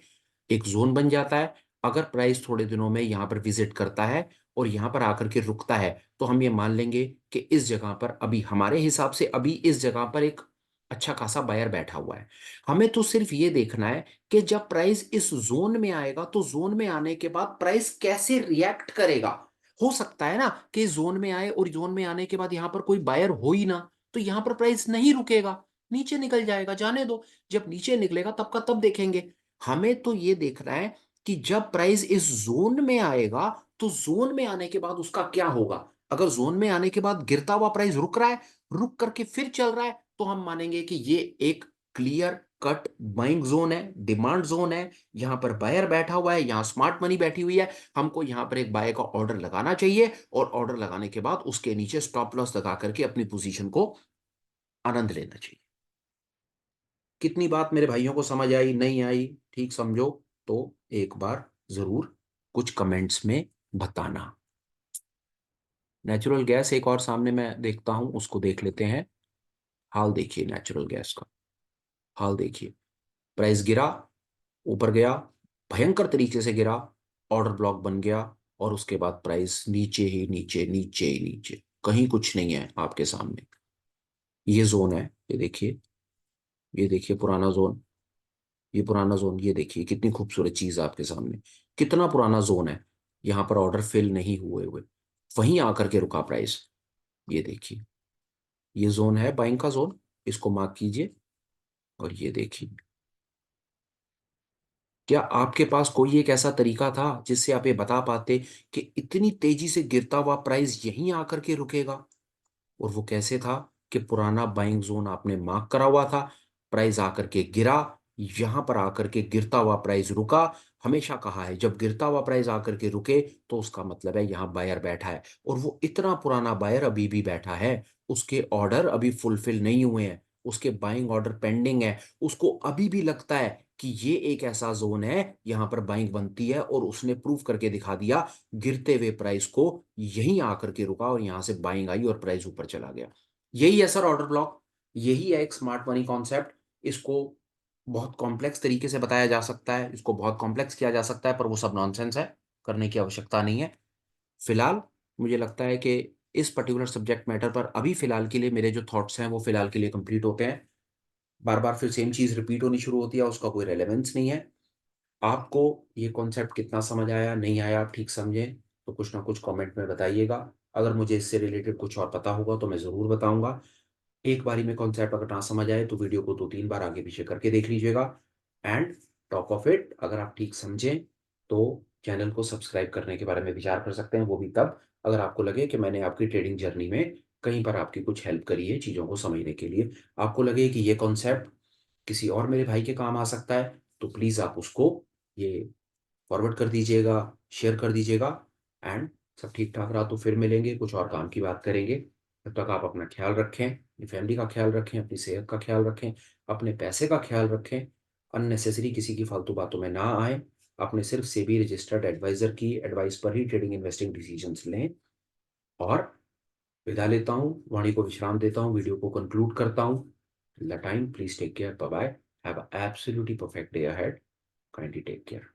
एक जोन बन जाता है। अगर प्राइस थोड़े दिनों में यहां पर विजिट करता है और यहां पर आकर के रुकता है, तो हम ये मान लेंगे कि इस जगह पर अभी हमारे हिसाब से अभी इस जगह पर एक अच्छा खासा बायर बैठा हुआ है। हमें तो सिर्फ ये देखना है कि जब प्राइस इस जोन में आएगा तो जोन में आने के बाद प्राइस कैसे रिएक्ट करेगा। हो सकता है ना कि जोन में आए और जोन में आने के बाद यहां पर कोई बायर हो ही ना, तो यहां पर प्राइस नहीं रुकेगा। नीचे निकल जाएगा, जाने दो। जब नीचे निकलेगा तब का तब देखेंगे। हमें तो ये देखना है कि जब प्राइस इस जोन में आएगा तो जोन में आने के बाद उसका क्या होगा। अगर जोन में आने के बाद गिरता हुआ प्राइस रुक रहा है, रुक करके फिर चल रहा है, तो हम मानेंगे कि ये एक क्लियर कट बाइंग जोन है, डिमांड जोन है। यहां पर बायर बैठा हुआ है, यहां स्मार्ट मनी बैठी हुई है। हमको यहां पर एक बाय का ऑर्डर लगाना चाहिए और ऑर्डर लगाने के बाद उसके नीचे स्टॉप लॉस लगा करके अपनी पोजीशन को आनंद लेना चाहिए। कितनी बात मेरे भाइयों को समझ आई, नहीं आई, ठीक समझो तो एक बार जरूर कुछ कमेंट्स में बताना। नेचुरल गैस एक और सामने मैं देखता हूं, उसको देख लेते हैं। हाल देखिए नेचुरल गैस का, हाल देखिए। प्राइस गिरा, ऊपर गया, भयंकर तरीके से गिरा, ऑर्डर ब्लॉक बन गया, और उसके बाद प्राइस नीचे ही नीचे, नीचे ही नीचे, कहीं कुछ नहीं है आपके सामने। ये जोन है, ये देखिए, ये देखिए पुराना जोन, ये पुराना जोन, ये देखिए कितनी खूबसूरत चीज है आपके सामने। कितना पुराना जोन है, यहाँ पर ऑर्डर फिल नहीं हुए हुए, वहीं आकर के रुका प्राइस। ये देखिए, ये जोन है बाइंग का जोन, इसको मार्क कीजिए। और ये देखिए, क्या आपके पास कोई एक ऐसा तरीका था जिससे आप ये बता पाते कि इतनी तेजी से गिरता हुआ प्राइस यहीं आकर के रुकेगा? और वो कैसे था कि पुराना बाइंग जोन आपने मार्क करा हुआ था, प्राइस आकर के गिरा, यहां पर आकर के गिरता हुआ प्राइस रुका। हमेशा कहा है जब गिरता हुआ प्राइस आकर के रुके तो उसका मतलब है यहां बायर बैठा है, और वो इतना पुराना बायर अभी भी बैठा है। उसके ऑर्डर अभी फुलफिल नहीं हुए हैं, उसके बाइंग ऑर्डर पेंडिंग है। उसको अभी भी लगता है कि ये एक ऐसा जोन है यहां पर बाइंग बनती है, और उसने प्रूव करके दिखा दिया गिरते हुए प्राइस को, यहीं आकर के रुका और यहां से बाइंग आई और प्राइस ऊपर चला गया। यही है सर ऑर्डर ब्लॉक, यही है एक स्मार्ट मनी कॉन्सेप्ट। इसको बहुत कॉम्प्लेक्स तरीके से बताया जा सकता है, इसको बहुत कॉम्प्लेक्स किया जा सकता है, पर वो सब नॉनसेंस है, करने की आवश्यकता नहीं है। फिलहाल मुझे लगता है कि इस पर्टिकुलर सब्जेक्ट मैटर पर अभी फिलहाल के लिए मेरे जो थॉट्स हैं वो फिलहाल के लिए कंप्लीट होते हैं। बार बार फिर सेम चीज रिपीट होनी शुरू होती है, उसका कोई रेलेवेंस नहीं है। आपको ये कॉन्सेप्ट कितना समझ आया, नहीं आया, आप ठीक समझें तो कुछ ना कुछ कमेंट में बताइएगा। अगर मुझे इससे रिलेटेड कुछ और पता होगा तो मैं ज़रूर बताऊंगा। एक बारी में कॉन्सेप्ट अगर ना समझ आए तो वीडियो को 2-3 बार आगे पीछे करके देख लीजिएगा। एंड टॉप ऑफ इट, अगर आप ठीक समझें तो चैनल को सब्सक्राइब करने के बारे में विचार कर सकते हैं, वो भी तब अगर आपको लगे कि मैंने आपकी ट्रेडिंग जर्नी में कहीं पर आपकी कुछ हेल्प करी है चीज़ों को समझने के लिए। आपको लगे कि ये कॉन्सेप्ट किसी और मेरे भाई के काम आ सकता है, तो प्लीज़ आप उसको ये फॉरवर्ड कर दीजिएगा, शेयर कर दीजिएगा। एंड सब ठीक ठाक रहा तो फिर मिलेंगे, कुछ और काम की बात करेंगे। तब तक आप अपना ख्याल रखें, अपनी फैमिली का ख्याल रखें, अपनी सेहत का ख्याल रखें, अपने पैसे का ख्याल रखें। अननेसेसरी किसी की फालतू बातों में ना आए। अपने सिर्फ सेबी रजिस्टर्ड एडवाइजर की एडवाइस पर ही ट्रेडिंग इन्वेस्टिंग डिसीजंस लें। और विदा लेता हूँ, वाणी को विश्राम देता हूँ, वीडियो को कंक्लूड करता हूँ। Till the time, please take care, bye bye, have a absolutely perfect day ahead, kindly take care.